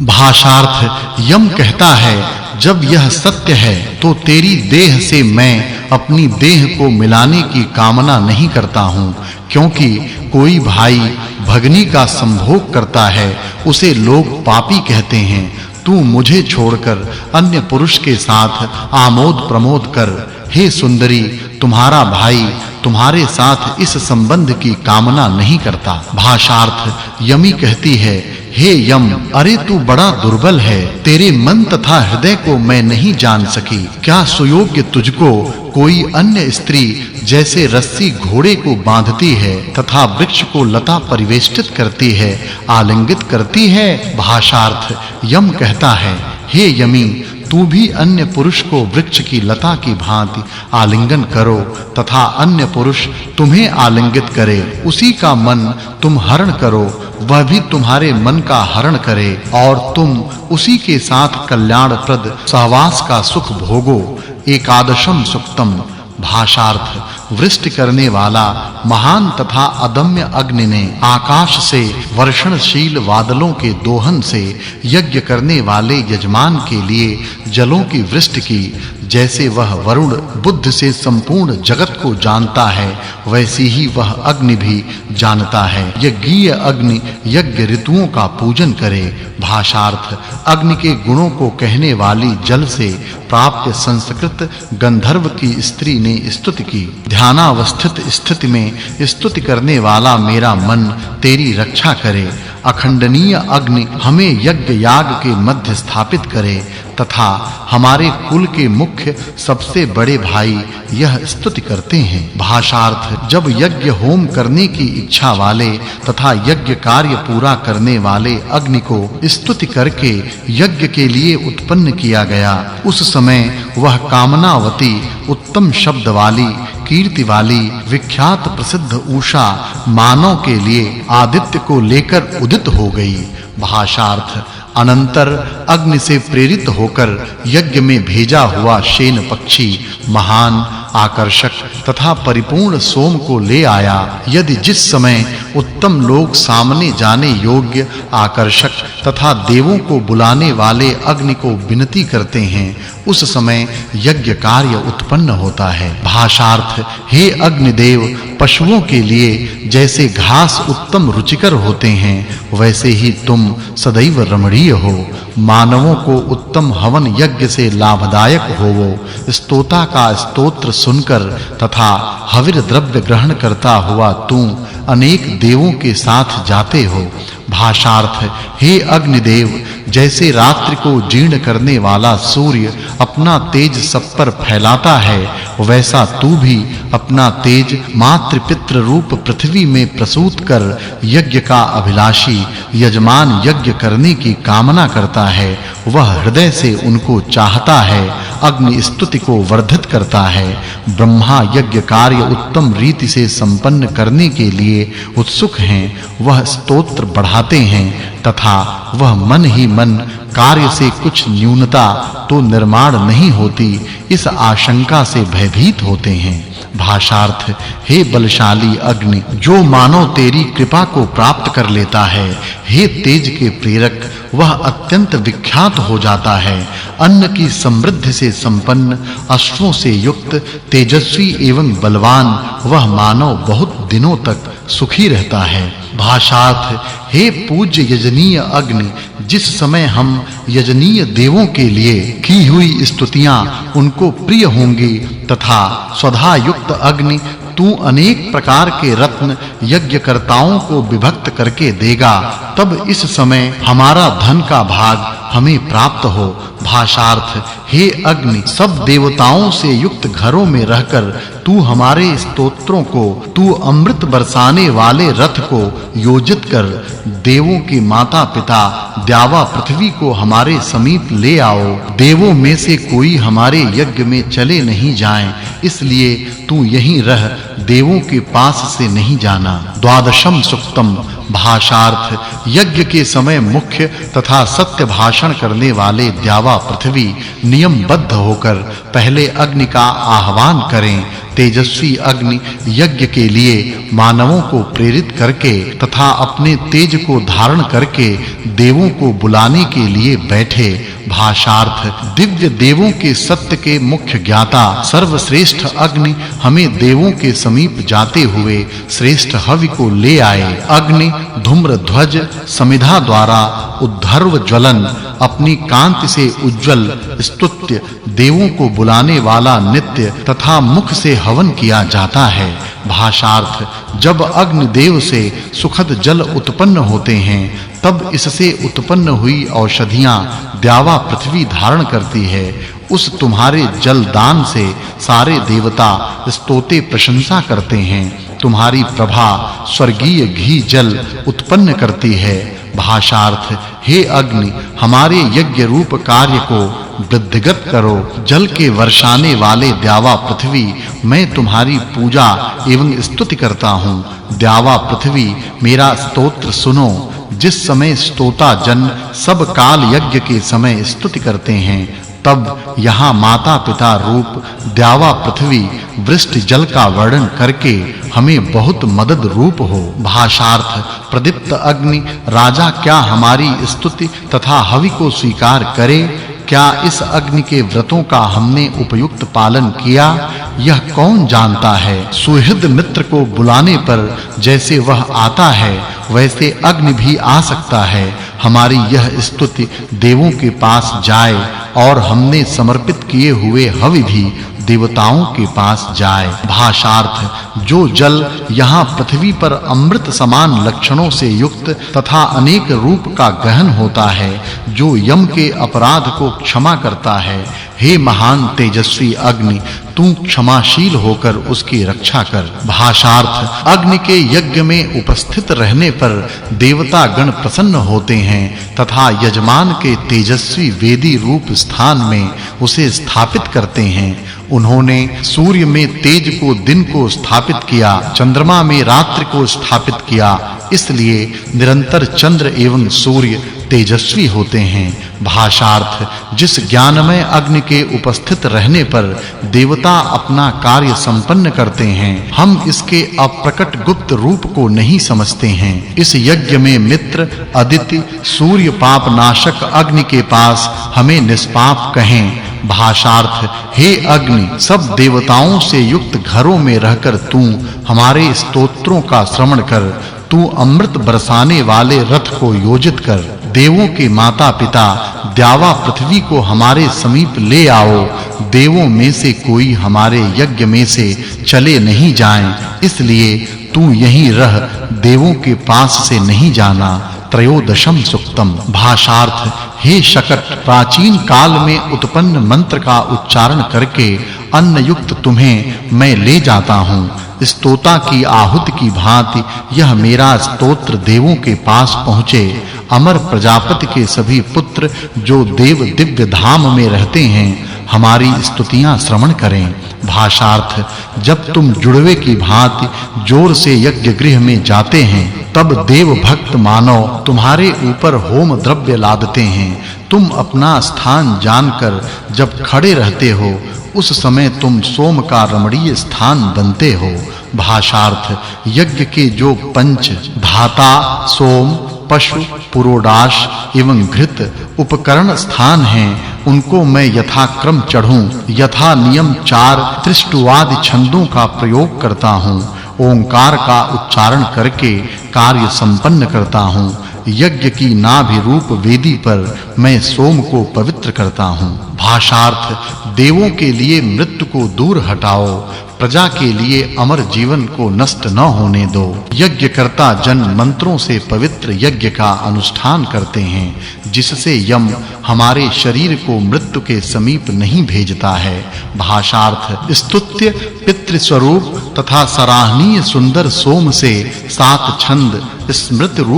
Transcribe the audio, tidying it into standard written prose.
भाषार्थ यम कहता है, जब यह सत्य है तो तेरी देह से मैं अपनी देह को मिलाने की कामना नहीं करता हूँ, क्योंकि कोई भाई भगनी का संभोग करता है उसे लोग पापी कहते हैं। तू मुझे छोड़कर अन्य पुरुष के साथ आमोद प्रमोद कर। हे सुंदरी, तुम्हारा भाई तुम्हारे साथ इस संबंध की कामना नहीं करता। भाषार्थ यमी कहती है, हे यम, अरे तू बड़ा दुर्बल है, तेरे मन तथा हृदय को मैं नहीं जान सकी। क्या सुयोग्य तुझको कोई अन्य स्त्री जैसे रस्सी घोड़े को बांधती है तथा वृक्ष को लता परिवेष्टित करती है, आलिंगित करती है? भाषार्थ यम कहता है, हे यमी, तू भी अन्य पुरुष को वृक्ष की लता की भांति आलिंगन करो तथा अन्य पुरुष तुम्हें आलिंगित करे, उसी का मन तुम हरण करो, वह भी तुम्हारे मन का हरण करे और तुम उसी के साथ कल्याणप्रद सहवास का सुख भोगो। एकादशम सुक्तम। भाषार्थ वृष्टि करने वाला महान तथा अदम्य अग्नि ने आकाश से वर्षणशील बादलों के दोहन से यज्ञ करने वाले यजमान के लिए जलों की वृष्टि की। जैसे वह वरुण बुद्धि से संपूर्ण जगत को जानता है, वैसी ही वह अग्नि भी जानता है। यज्ञीय अग्नि यज्ञ ऋतुओं का पूजन करे। भाषार्थ अग्नि के गुणों को कहने वाली जल से प्राप्त संस्कृत गंधर्व की स्त्री ने स्तुति की। ध्यानावस्थित स्थिति में स्तुति करने वाला मेरा मन तेरी रक्षा करे। अखंडनीय अग्नि हमें यज्ञ याग के मध्य स्थापित करे तथा हमारे कुल के मुख्य सबसे बड़े भाई यह स्तुति करते हैं। भाषार्थ जब यज्ञ होम करने की इच्छा वाले तथा यज्ञ कार्य पूरा करने वाले अग्नि को स्तुति करके यज्ञ के लिए उत्पन्न किया गया, उस समय वह कामनावती, उत्तम शब्द वाली, कीर्ति वाली, विख्यात प्रसिद्ध उषा मानव के लिए आदित्य को लेकर उदित हो गई। भाषार्थ अनंतर अग्नि से प्रेरित होकर यज्ञ में भेजा हुआ शेन पक्षी महान, आकर्षक तथा परिपूर्ण सोम को ले आया। यदि जिस समय उत्तम लोग सामने जाने योग्य, आकर्षक तथा देवों को बुलाने वाले अग्नि को विनती करते हैं, उस समय यज्ञ कार्य उत्पन्न होता है। भाषार्थ हे अग्निदेव, पशुओं के लिए जैसे घास उत्तम रुचिकर होते हैं, वैसे ही तुम सदैव रमणीय हो। मानवों को उत्तम हवन यज्ञ से लाभदायक होवो। स्तोता का स्तोत्र सुनकर तथा हविर द्रव्य ग्रहण करता हुआ तू अनेक देवों के साथ जाते हो। भाषार्थ हे अग्निदेव, जैसे रात्रि को जीर्ण करने वाला सूर्य अपना तेज सब पर फैलाता है, वैसा तू भी अपना तेज मातृपितृ रूप पृथ्वी में प्रसूत कर यज्ञ का अभिलाषी यजमान यज्ञ करने की कामना करता है। वह हृदय से उनको चाहता है, अग्नि स्तुति को वर्धित करता है। ब्रह्मा यज्ञ कार्य उत्तम रीति से संपन्न करने के लिए उत्सुक हैं, वह स्तोत्र बढ़ाते हैं तथा वह मन ही मन कार्य से कुछ न्यूनता तो निर्माण नहीं होती, इस आशंका से भयभीत होते हैं। भाषार्थ हे बलशाली अग्नि, जो मानव तेरी कृपा को प्राप्त कर लेता है, हे तेज के प्रेरक, वह अत्यंत विख्यात हो जाता है। अन्न की समृद्धि से संपन्न, अश्वों से युक्त, तेजस्वी एवं बलवान वह मानव बहुत दिनों तक सुखी रहता है। भाषार्थ हे पूज्य यजनीय अग्नि, जिस समय हम यजनीय देवों के लिए की हुई स्तुतियां उनको प्रिय होंगी तथा स्वधा युक्त अग्नि तू अनेक प्रकार के रत्न यज्ञकर्ताओं को विभक्त करके देगा, तब इस समय हमारा धन का भाग हमें प्राप्त हो। भाषार्थ हे अग्नि, सब देवताओं से युक्त घरों में रहकर तू हमारे स्तोत्रों को, तू अमृत बरसाने वाले रथ को योजित कर देवों के माता पिता द्यावा पृथ्वी को हमारे समीप ले आओ। देवों में से कोई हमारे यज्ञ में चले नहीं जाएं, इसलिए तू यहीं रह, देवों के पास से नहीं जाना। द्वादशम सुक्तम। भाषार्थ यज्ञ के समय मुख्य तथा सत्य भाषण करने वाले द्यावा पृथ्वी नियमबद्ध होकर पहले अग्नि का आह्वान करें, तेजस्वी अग्नि यज्ञ के लिए मानवों को प्रेरित करके तथा अपने तेज को धारण करके देवों को बुलाने के लिए बैठे। भाषार्थ दिव्य देवों के सत्य के मुख्य ज्ञाता सर्वश्रेष्ठ अग्नि हमें देवों के समीप जाते हुए श्रेष्ठ हवि को ले आए। अग्नि धूम्र ध्वज समिधा द्वारा उद्धर्व ज्वलन अपनी कांति से उज्जवल स्तुत्य देवों को बुलाने वाला नित्य तथा मुख से हवन किया जाता है। भाषार्थ जब अग्नि देव से सुखद जल उत्पन्न होते हैं तब इससे उत्पन्न हुई औषधियां द्यावा पृथ्वी धारण करती है। उस तुम्हारे जल दान से सारे देवता स्तोते प्रशंसा करते हैं। तुम्हारी प्रभा स्वर्गीय घी जल उत्पन्न करती है। भाषार्थ हे अग्नि हमारे यज्ञ रूप कार्य को वृद्धिगत करो। जल के वर्षाने वाले द्यावा पृथ्वी मैं तुम्हारी पूजा एवं स्तुति करता हूँ। द्यावा पृथ्वी मेरा स्तोत्र सुनो। जिस समय स्तोता जन सब काल यज्ञ के समय स्तुति करते हैं तब यहाँ माता पिता रूप द्यावा पृथ्वी वृष्टि जल का वर्णन करके हमें बहुत मदद रूप हो। भाषार्थ प्रदीप्त अग्नि राजा क्या हमारी स्तुति तथा हवि को स्वीकार करे? क्या इस अग्नि के व्रतों का हमने उपयुक्त पालन किया? यह कौन जानता है? सुहृद मित्र को बुलाने पर जैसे वह आता है वैसे अग्नि भी आ सकता है। हमारी यह स्तुति देवों के पास जाए और हमने समर्पित किए हुए हवि भी देवताओं के पास जाए। भाषार्थ जो जल यहाँ पृथ्वी पर अमृत समान लक्षणों से युक्त तथा अनेक रूप का गहन होता है, जो यम के अपराध को क्षमा करता है, हे महान तेजस्वी अग्नि तू क्षमाशील होकर उसकी रक्षा कर। भाषार्थ अग्नि के यज्ञ में उपस्थित रहने पर देवता गण प्रसन्न होते हैं तथा यजमान के तेजस्वी वेदी रूप स्थान में उसे स्थापित करते हैं। उन्होंने सूर्य में तेज को दिन को स्थापित किया, चंद्रमा में रात्रि को स्थापित किया, इसलिए निरंतर चंद्र एवं सूर्य तेजस्वी होते हैं। भाषार्थ जिस ज्ञानमय अग्नि के उपस्थित रहने पर देवता अपना कार्य संपन्न करते हैं, हम इसके अप्रकट गुप्त रूप को नहीं समझते हैं। इस यज्ञ में मित्र अदिति सूर्य पाप नाशक अग्नि के पास हमें निष्पाप कहें। भाषार्थ हे अग्नि सब देवताओं से युक्त घरों में रहकर तू हमारे स्तोत्रों का श्रवण कर। तू अमृत बरसाने वाले रथ को योजित कर। देवों के माता पिता द्यावा पृथ्वी को हमारे समीप ले आओ। देवों में से कोई हमारे यज्ञ में से चले नहीं जाएं, इसलिए तू यहीं रह, देवों के पास से नहीं जाना। त्रयोदशम सुक्तम। भाषार्थ हे शकट प्राचीन काल में उत्पन्न मंत्र का उच्चारण करके अन्न युक्त तुम्हें मैं ले जाता हूँ। स्तोता की आहुति की भांति यह मेरा स्तोत्र देवों के पास पहुँचे। अमर प्रजापति के सभी पुत्र जो देव दिव्य धाम में रहते हैं हमारी स्तुतियां श्रवण करें। भाषार्थ जब तुम जुड़वे की भांति जोर से यज्ञ गृह में जाते हैं तब देव भक्त मानव तुम्हारे ऊपर होम द्रव्य लादते हैं। तुम अपना स्थान जानकर जब खड़े रहते हो उस समय तुम सोम का रमणीय स्थान बनते हो। भाषार्थ यज्ञ के जो पंच धाता सोम पशु पुरोडाश एवं घृत उपकरण स्थान हैं उनको मैं यथाक्रम चढ़ूं। यथा नियम 4 त्रिष्टुवादि छंदों का प्रयोग करता हूँ। ओंकार का उच्चारण करके कार्य संपन्न करता हूँ। यज्ञ की नाभि रूप वेदी पर मैं सोम को पवित्र करता हूँ। भाषार्थ देवों के लिए मृत्यु को दूर हटाओ, प्रजा के लिए अमर जीवन को नष्ट न होने दो। यज्ञ करता जन मंत्रों से पवित्र यज्ञ का अनुष्ठान करते हैं, जिससे यम हमारे शरीर को मृत्यु के समीप नहीं भेजता है। भाषार्थ स्तुत्य पितृ स्वरूप तथा सराहनीय सुंदर सोम से 7 छंद स्मृत रूप